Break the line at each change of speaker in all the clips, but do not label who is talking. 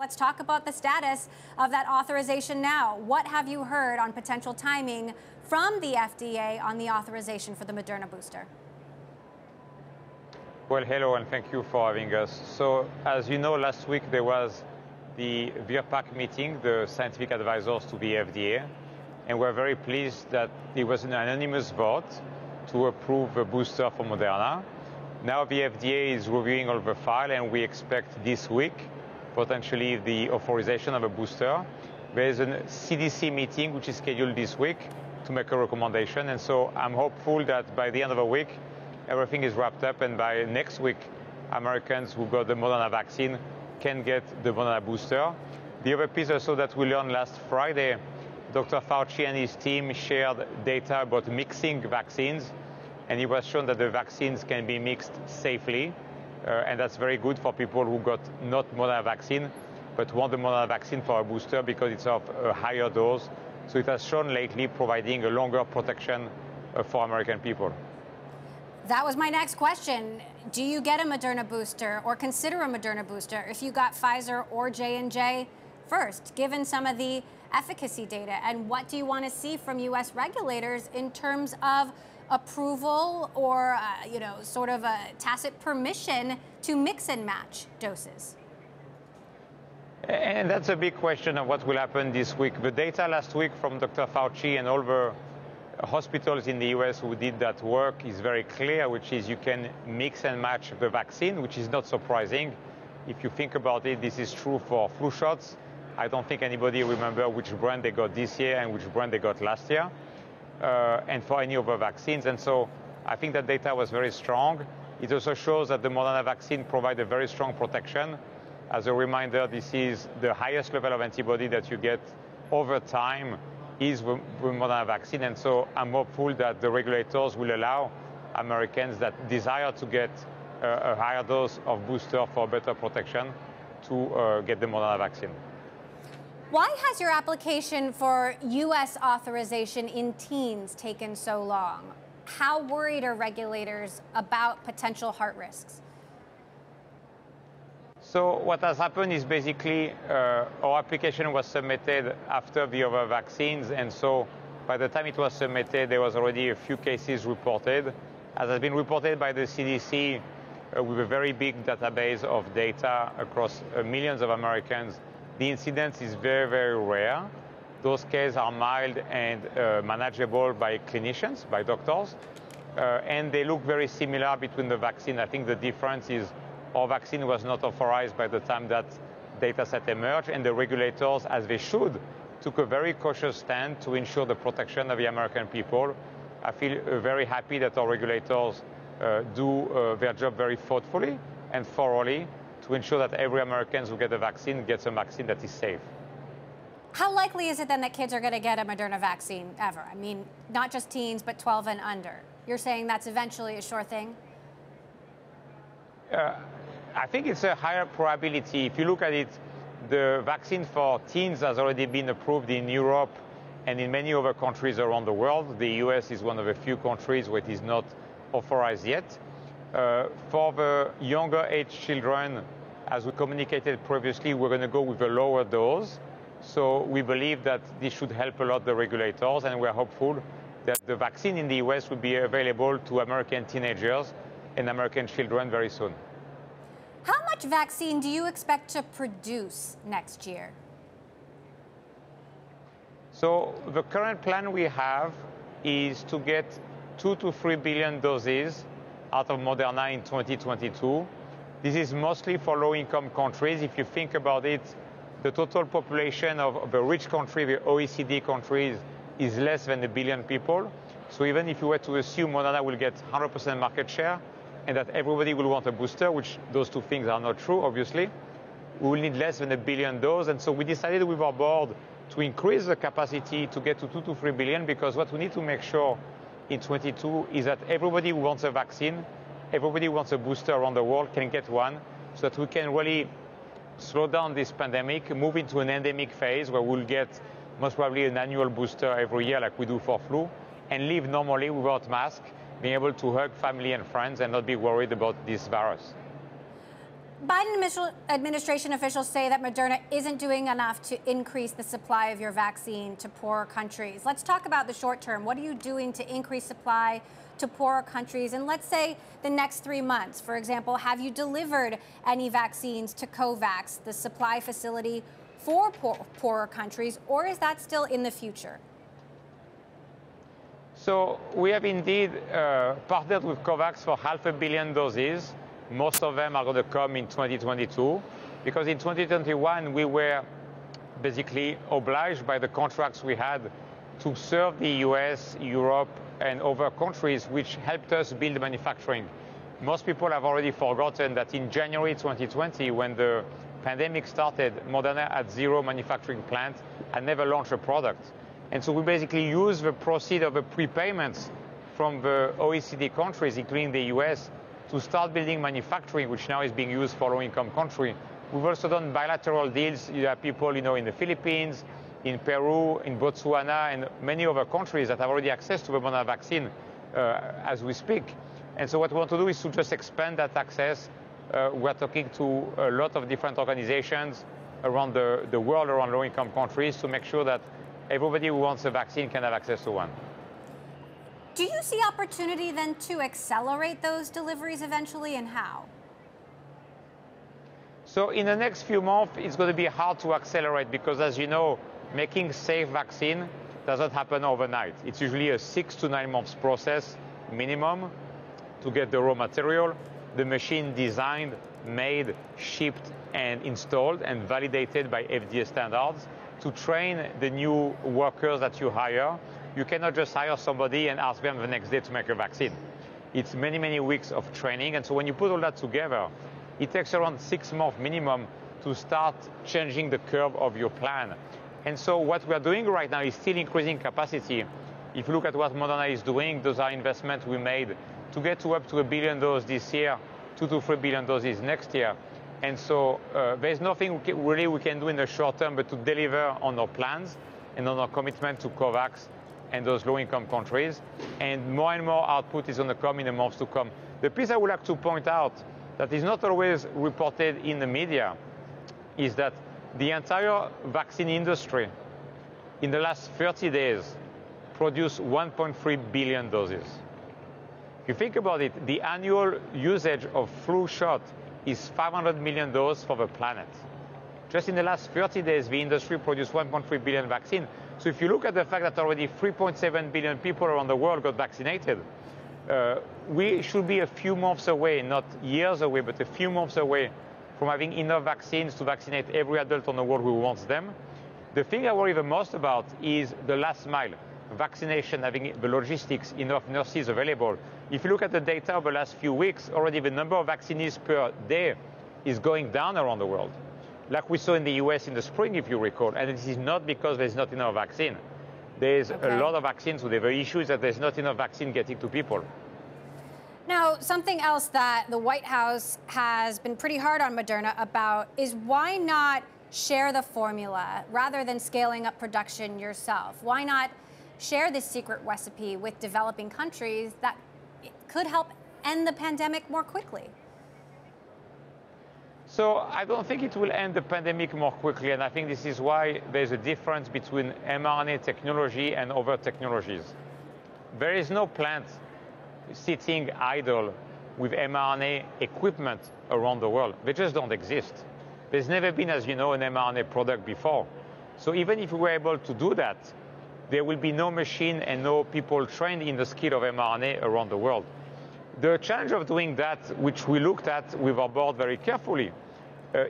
Let's talk about the status of that authorization now. What have you heard on potential timing from the FDA on the authorization for the Moderna booster?
Well, hello, and thank you for having us. So, as you know, last week there was the VRBPAC meeting, the scientific advisors to the FDA, and we're very pleased that it was an unanimous vote to approve a booster for Moderna. Now the FDA is reviewing all the file, and we expect this week potentially the authorization of a booster. There is a CDC meeting which is scheduled this week to make a recommendation, and so I'm hopeful that by the end of the week everything is wrapped up, and by next week Americans who got the Moderna vaccine can get the Moderna booster. The other piece also that we learned last Friday, Dr. Fauci and his team shared data about mixing vaccines, and it was shown that the vaccines can be mixed safely. And that's very good for people who got not Moderna vaccine, but want the Moderna vaccine for a booster because it's of a higher dose. So it has shown lately providing a longer protection for American people.
That was my next question. Do you get a Moderna booster or consider a Moderna booster if you got Pfizer or J&J first, given some of the efficacy data? And what do you want to see from U.S. regulators in terms of approval or, sort of a tacit permission to mix and match doses?
And that's a big question of what will happen this week. The data last week from Dr. Fauci and all the hospitals in the US who did that work is very clear, which is you can mix and match the vaccine, which is not surprising. If you think about it, this is true for flu shots. I don't think anybody remember which brand they got this year and which brand they got last year. And for any other vaccines. And so I think that data was very strong. It also shows that the Moderna vaccine provides a very strong protection. As a reminder, this is the highest level of antibody that you get over time is the Moderna vaccine. And so I'm hopeful that the regulators will allow Americans that desire to get a higher dose of booster for better protection to get the Moderna vaccine.
Why has your application for U.S. authorization in teens taken so long? How worried are regulators about potential heart risks?
So what has happened is basically our application was submitted after the other vaccines, and so by the time it was submitted, there was already a few cases reported. As has been reported by the CDC, with a very big database of data across millions of Americans, the incidence is very, very rare. Those cases are mild and manageable by clinicians, by doctors, and they look very similar between the vaccine. I think the difference is our vaccine was not authorized by the time that data set emerged, and the regulators, as they should, took a very cautious stand to ensure the protection of the American people. I feel very happy that our regulators do their job very thoughtfully and thoroughly to ensure that every American who gets a vaccine gets a vaccine that is safe.
How likely is it then that kids are going to get a Moderna vaccine ever? I mean, not just teens, but 12 and under. You're saying that's eventually a sure thing?
I think it's a higher probability. If you look at it, the vaccine for teens has already been approved in Europe and in many other countries around the world. The US is one of the few countries where it is not authorized yet. For the younger age children, as we communicated previously, we're going to go with a lower dose. So we believe that this should help a lot the regulators, and we're hopeful that the vaccine in the US will be available to American teenagers and American children very soon.
How much vaccine do you expect to produce next year?
So the current plan we have is to get 2 to 3 billion doses out of Moderna in 2022. This is mostly for low-income countries. If you think about it, the total population of the rich country, the OECD countries, is less than 1 billion people. So even if you were to assume Moderna will get 100% market share and that everybody will want a booster, which those two things are not true, obviously, we will need less than 1 billion doses. And so we decided with our board to increase the capacity to get to 2 to 3 billion, because what we need to make sure in 22 is that everybody who wants a vaccine, everybody who wants a booster around the world can get one, so that we can really slow down this pandemic, move into an endemic phase where we'll get most probably an annual booster every year like we do for flu, and live normally without masks, being able to hug family and friends and not be worried about this virus.
Biden administration officials say that Moderna isn't doing enough to increase the supply of your vaccine to poorer countries. Let's talk about the short term. What are you doing to increase supply to poorer countries? And let's say the next 3 months, for example, have you delivered any vaccines to COVAX, the supply facility for poorer countries, or is that still in the future?
So we have indeed partnered with COVAX for 500 million doses. Most of them are going to come in 2022, because in 2021 we were basically obliged by the contracts we had to serve the US, Europe, and other countries, which helped us build manufacturing. Most people have already forgotten that in January 2020, when the pandemic started, Moderna had 0 manufacturing plant and never launched a product. And so we basically used the proceeds of the prepayments from the OECD countries, including the US, to start building manufacturing, which now is being used for low-income countries. We've also done bilateral deals. You have people, in the Philippines, in Peru, in Botswana, and many other countries that have already access to the Moderna vaccine as we speak. And so what we want to do is to just expand that access. We're talking to a lot of different organizations around the world, around low-income countries, to make sure that everybody who wants a vaccine can have access to one.
Do you see opportunity then to accelerate those deliveries eventually, and how?
So in the next few months, it's going to be hard to accelerate because, as you know, making safe vaccine doesn't happen overnight. It's usually a 6 to 9 months process minimum to get the raw material, the machine designed, made, shipped, and installed and validated by FDA standards, to train the new workers that you hire. You cannot just hire somebody and ask them the next day to make a vaccine. It's many, many weeks of training. And so when you put all that together, it takes around 6 months minimum to start changing the curve of your plan. And so what we are doing right now is still increasing capacity. If you look at what Moderna is doing, those are investments we made to get to up to 1 billion doses this year, 2 to 3 billion doses next year. And so there's nothing really we can do in the short term but to deliver on our plans and on our commitment to COVAX and those low-income countries. And more output is going to come in the months to come. The piece I would like to point out that is not always reported in the media is that the entire vaccine industry in the last 30 days produced 1.3 billion doses. If you think about it, the annual usage of flu shot is 500 million doses for the planet. Just in the last 30 days, the industry produced 1.3 billion vaccine. So if you look at the fact that already 3.7 billion people around the world got vaccinated, we should be a few months away, not years away, but a few months away from having enough vaccines to vaccinate every adult on the world who wants them. The thing I worry the most about is the last mile, vaccination, having the logistics, enough nurses available. If you look at the data over the last few weeks, already the number of vaccinees per day is going down around the world, like we saw in the US in the spring, if you recall. And this is not because there's not enough vaccine. There's a lot of vaccines, so the issue is that there's not enough vaccine getting to people.
Now, something else that the White House has been pretty hard on Moderna about is why not share the formula rather than scaling up production yourself? Why not share this secret recipe with developing countries that could help end the pandemic more quickly?
So I don't think it will end the pandemic more quickly, and I think this is why there's a difference between mRNA technology and other technologies. There is no plant sitting idle with mRNA equipment around the world. They just don't exist. There's never been, as you know, an mRNA product before. So even if we were able to do that, there will be no machine and no people trained in the skill of mRNA around the world. The challenge of doing that, which we looked at with our board very carefully,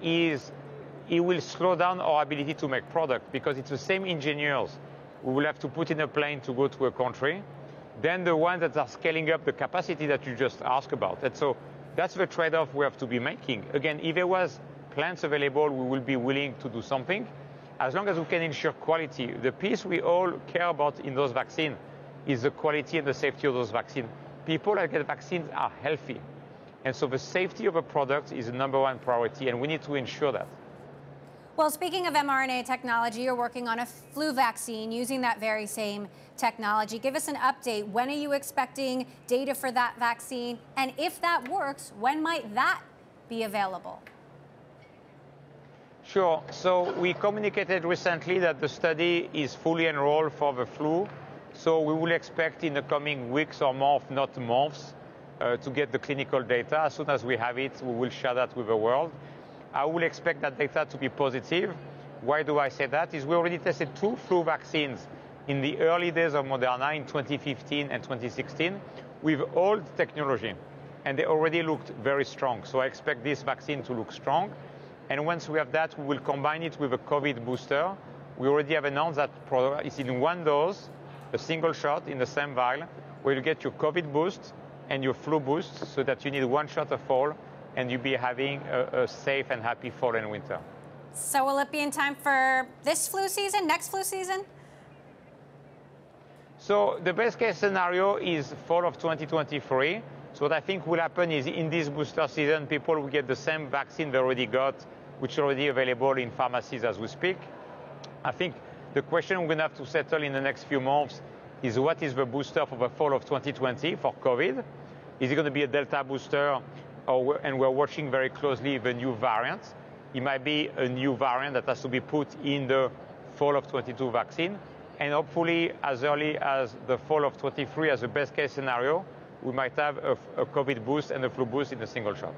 is it will slow down our ability to make product, because it's the same engineers we will have to put in a plane to go to a country, then the ones that are scaling up the capacity that you just asked about. And so that's the trade-off we have to be making. Again, if there was plants available, we will be willing to do something, as long as we can ensure quality. The piece we all care about in those vaccines is the quality and the safety of those vaccines. People that get vaccines are healthy. And so the safety of a product is the #1 priority, and we need to ensure that.
Well, speaking of mRNA technology, you're working on a flu vaccine using that very same technology. Give us an update. When are you expecting data for that vaccine? And if that works, when might that be available?
Sure. So we communicated recently that the study is fully enrolled for the flu. So we will expect in the coming weeks or months, not months, to get the clinical data. As soon as we have it, we will share that with the world. I will expect that data to be positive. Why do I say that? Is we already tested 2 flu vaccines in the early days of Moderna in 2015 and 2016 with old technology, and they already looked very strong. So I expect this vaccine to look strong. And once we have that, we will combine it with a COVID booster. We already have announced that it's in 1 dose, a single shot in the same vial, where you get your COVID boost and your flu boost, so that you need 1 shot of all, and you'll be having a safe and happy fall and winter.
So will it be in time for this flu season, next flu season?
So the best case scenario is fall of 2023. So what I think will happen is in this booster season, people will get the same vaccine they already got, which is already available in pharmacies as we speak. I think the question we're going to have to settle in the next few months is what is the booster for the fall of 2020 for COVID? Is it going to be a Delta booster? And we're watching very closely the new variants. It might be a new variant that has to be put in the fall of 22 vaccine. And hopefully, as early as the fall of 23, as a best case scenario, we might have a COVID boost and a flu boost in a single shot.